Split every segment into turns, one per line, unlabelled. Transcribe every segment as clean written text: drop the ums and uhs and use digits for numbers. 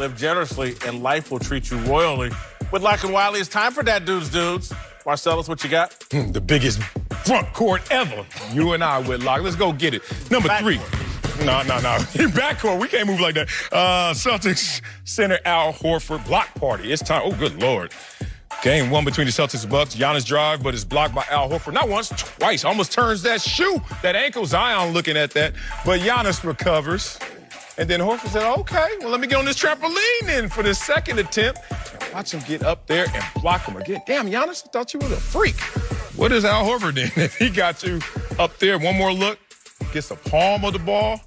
Live generously, and life will treat you royally. With Lock and Wiley, it's time for that dudes. Marcellus, what you got?
The biggest front court ever. You and I, Whitlock. Let's go get it. Number three. No. Backcourt, we can't move like that. Celtics center Al Horford block party. It's time. Oh, good Lord. Game one between the Celtics and Bucks. Giannis drive, but it's blocked by Al Horford. Not once, twice. Almost turns that shoe, that ankle. Zion looking at that. But Giannis recovers. And then Horford said, okay, well, let me get on this trampoline then for this second attempt. Watch him get up there and block him again. Damn, Giannis, I thought you was a freak. What is Al Horford then? If he got you up there, one more look, gets the palm of the ball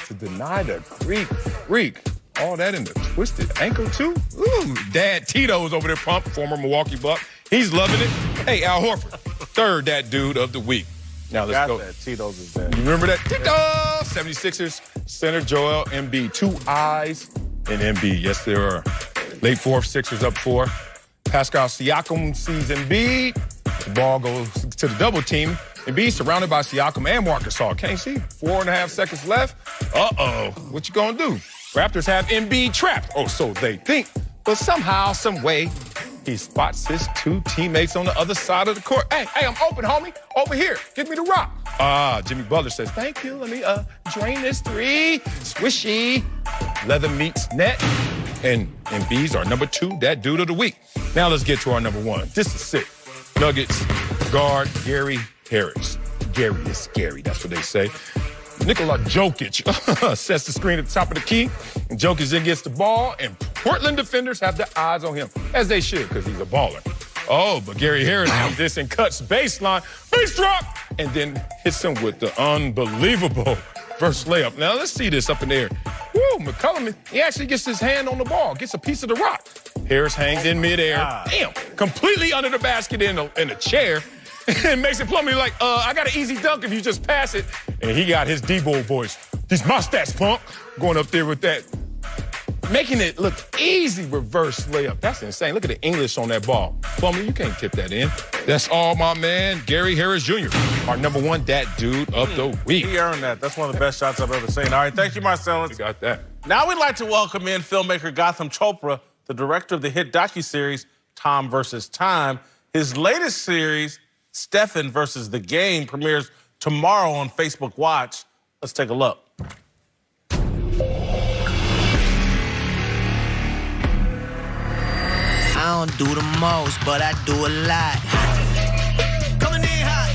to deny the Greek freak. All that in the twisted ankle, too? Ooh, Dad Tito's over there pumped, former Milwaukee Buck. He's loving it. Hey, Al Horford, third that dude of the week. Now let's go.
That. Tito's is there.
You remember that? Tito! 76ers center Joel Embiid. 2 eyes in Embiid. Yes, there are. Late fourth, Sixers up 4. Pascal Siakam sees Embiid. The ball goes to the double team. Embiid surrounded by Siakam and Marc Gasol. Can't see. 4.5 seconds left. Uh-oh. What you gonna do? Raptors have Embiid trapped. Oh, so they think. But somehow, some way, he spots his 2 teammates on the other side of the court. Hey, I'm open, homie. Over here. Give me the rock. Jimmy Butler says, thank you. Let me drain this 3. Swishy. Leather meets net. And Embiid's our number 2, that dude of the week. Now let's get to our number 1. This is sick. Nuggets guard Gary Harris. Gary is scary, that's what they say. Nikola Jokic sets the screen at the top of the key, and Jokic then gets the ball, and Portland defenders have their eyes on him, as they should, because he's a baller. Oh, but Gary Harris comes this and cuts baseline, base drop, and then hits him with the unbelievable first layup. Now, let's see this up in the air. Woo, McCollum, he actually gets his hand on the ball, gets a piece of the rock. Harris hangs in midair, damn, completely under the basket in a chair, and makes it plumb. He's like, I got an easy dunk if you just pass it. And he got his D-Boy voice. These my stats, punk. Going up there with that. Making it look easy reverse layup. That's insane. Look at the English on that ball. Plumlee, you can't tip that in. That's all my man, Gary Harris Jr., our number 1 dat dude of the week.
He earned that. That's one of the best shots I've ever seen. All right, thank you, Marcellus.
You got that.
Now we'd like to welcome in filmmaker Gotham Chopra, the director of the hit docuseries Tom vs. Time. His latest series, Stephen versus the Game, premieres tomorrow on Facebook Watch. Let's take a look.
I don't do the most, but I do a lot.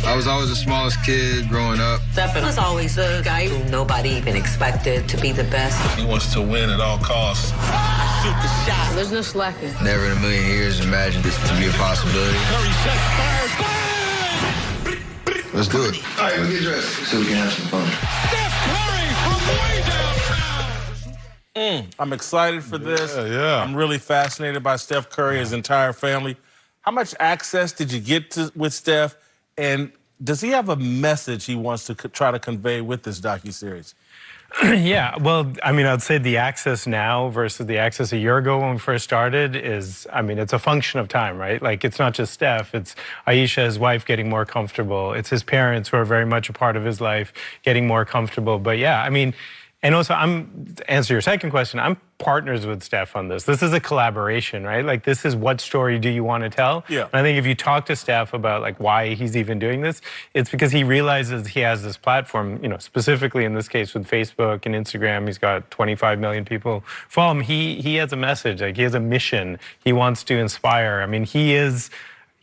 I was always the smallest kid growing up.
Stephen was always the guy who nobody even expected to be the best.
He wants to win at all costs.
Shoot the shot. There's no slacking.
Never in a million years imagined this to be a possibility. Let's do it. All right, let's get dressed so we can have some fun.
I'm excited for this.
Yeah.
I'm really fascinated by Steph Curry, his entire family. How much access did you get with Steph? And does he have a message he wants to try to convey with this docuseries?
Yeah, well, I mean, I'd say the access now versus the access a year ago when we first started is, I mean, it's a function of time, right? Like, it's not just Steph, it's Aisha, his wife, getting more comfortable. It's his parents who are very much a part of his life, getting more comfortable. But yeah, I mean, and also, to answer your second question, I'm partners with Steph on this. This is a collaboration, right? Like, this is what story do you want to tell?
Yeah.
And I think if you talk to Steph about, like, why he's even doing this, it's because he realizes he has this platform, you know, specifically in this case with Facebook and Instagram. He's got 25 million people follow him. He has a message, like, he has a mission. He wants to inspire. I mean, he is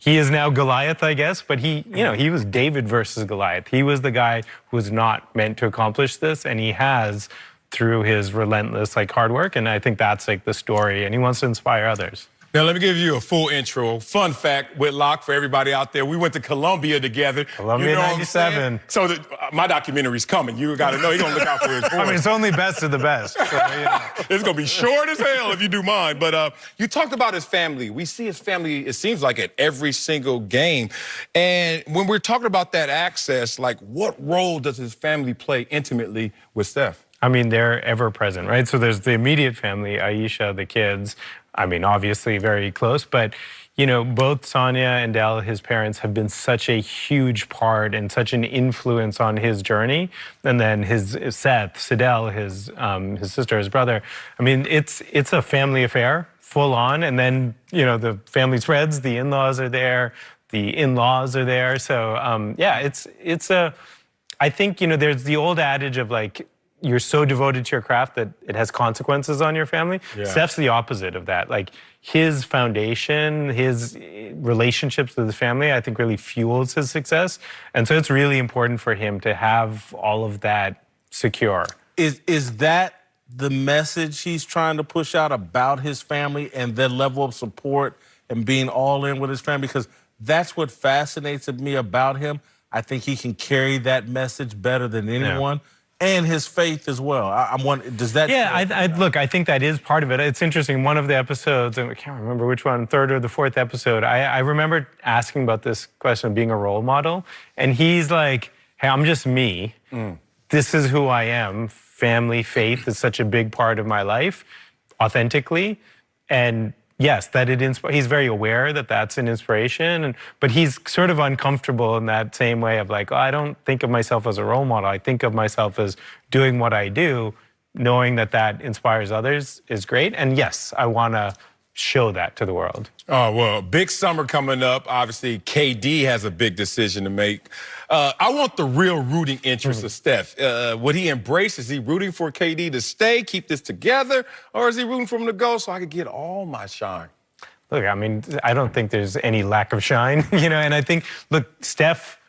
now Goliath, I guess, but he was David versus Goliath. He was the guy who was not meant to accomplish this, and he has through his relentless, like, hard work, and I think that's, like, the story, and he wants to inspire others.
Now, let me give you a full intro. Fun fact, Whitlock, for everybody out there, we went to Columbia together.
Columbia,
you know
97.
So my documentary's coming. You got to know. You're going to look out for his voice.
I mean, it's only best of the best. So,
It's going to be short as hell if you do mine. But you talked about his family. We see his family, it seems like, at every single game. And when we're talking about that access, like, what role does his family play intimately with Steph?
I mean, they're ever present, right? So there's the immediate family, Aisha, the kids. I mean, obviously very close, but you know, both Sonia and Del, his parents, have been such a huge part and such an influence on his journey. And then his Seth, Sidel, his sister, his brother. I mean, it's a family affair, full on. And then, you know, the family spreads, the in-laws are there, the in-laws are there. So yeah, it's a, I think, you know, there's the old adage of like, you're so devoted to your craft that it has consequences on your family.
Yeah.
Steph's the opposite of that. Like his foundation, his relationships with his family, I think really fuels his success. And so it's really important for him to have all of that secure.
Is that the message he's trying to push out about his family and their level of support and being all in with his family? Because that's what fascinates me about him. I think he can carry that message better than anyone. Yeah. And his faith as well. I'm wondering, does that?
Yeah, look, I think that is part of it. It's interesting. One of the episodes, I can't remember which one, third or the fourth episode, I remember asking about this question of being a role model. And he's like, hey, I'm just me. This is who I am. Family, faith is such a big part of my life, authentically. And yes, that he's very aware that that's an inspiration, but he's sort of uncomfortable in that same way of like, oh, I don't think of myself as a role model. I think of myself as doing what I do, knowing that that inspires others is great. And yes, I want to show that to the world.
Oh, well, big summer coming up. Obviously, KD has a big decision to make. I want the real rooting interest of Steph. Would he embrace? Is he rooting for KD to stay, keep this together, or is he rooting for him to go so I could get all my shine?
Look, I mean, I don't think there's any lack of shine, you know, and I think, look, Steph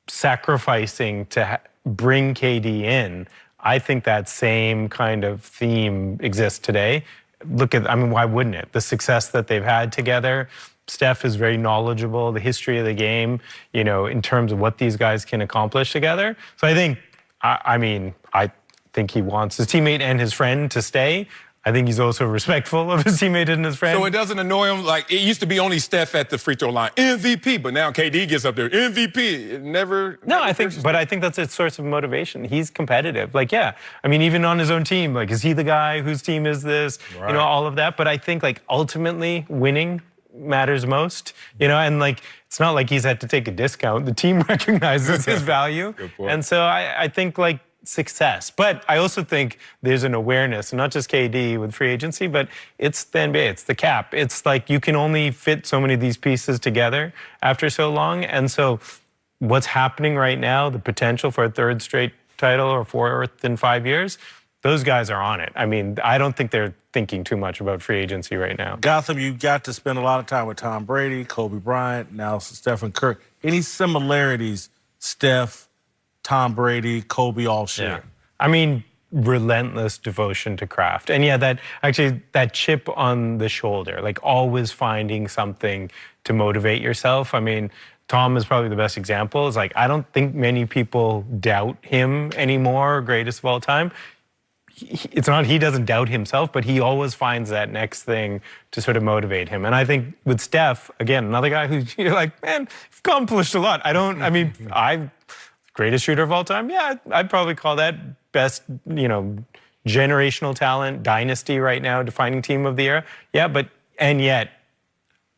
sacrificing to bring KD in, I think that same kind of theme exists today. Look at, I mean, why wouldn't it? The success that they've had together. Steph is very knowledgeable, the history of the game, you know, in terms of what these guys can accomplish together. So I think, I think he wants his teammate and his friend to stay. I think he's also respectful of his teammate and his friend.
So it doesn't annoy him? Like, it used to be only Steph at the free throw line, MVP, but now KD gets up there, MVP. It never...
No, I think that's a source of motivation. He's competitive. Like, yeah, I mean, even on his own team, like, is he the guy? Whose team is this? Right. You know, all of that. But I think, like, ultimately, winning matters most, you know, and, like, it's not like he's had to take a discount. The team recognizes his value.
Good point.
And so I think, like, success. But I also think there's an awareness, not just KD with free agency, but it's the NBA, it's the cap. It's like you can only fit so many of these pieces together after so long. And so what's happening right now, the potential for a third straight title or fourth in 5 years, those guys are on it. I mean, I don't think they're thinking too much about free agency right now.
Gotham, you got to spend a lot of time with Tom Brady, Kobe Bryant, now Stephen Curry. Any similarities, Steph, Tom Brady, Kobe all share?
Yeah. I mean, relentless devotion to craft. And yeah, that chip on the shoulder, like always finding something to motivate yourself. I mean, Tom is probably the best example. It's like, I don't think many people doubt him anymore, greatest of all time. It's not he doesn't doubt himself, but he always finds that next thing to sort of motivate him. And I think with Steph, again, another guy who's, you're like, man, you've accomplished a lot. Greatest shooter of all time? Yeah, I'd probably call that best, you know, generational talent, dynasty right now, defining team of the era. Yeah, and yet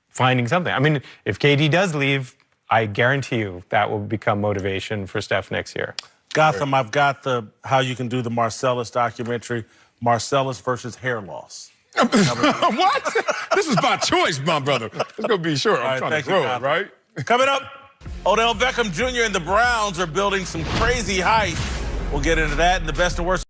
finding something. I mean, if KD does leave, I guarantee you that will become motivation for Steph next year.
Gotham, I've got the how you can do the Marcellus documentary, Marcellus versus hair loss.
What? This is by choice, my brother. It's going to be short. I'm trying to throw it, right?
Coming up, Odell Beckham Jr. and the Browns are building some crazy hype. We'll get into that and the best and worst.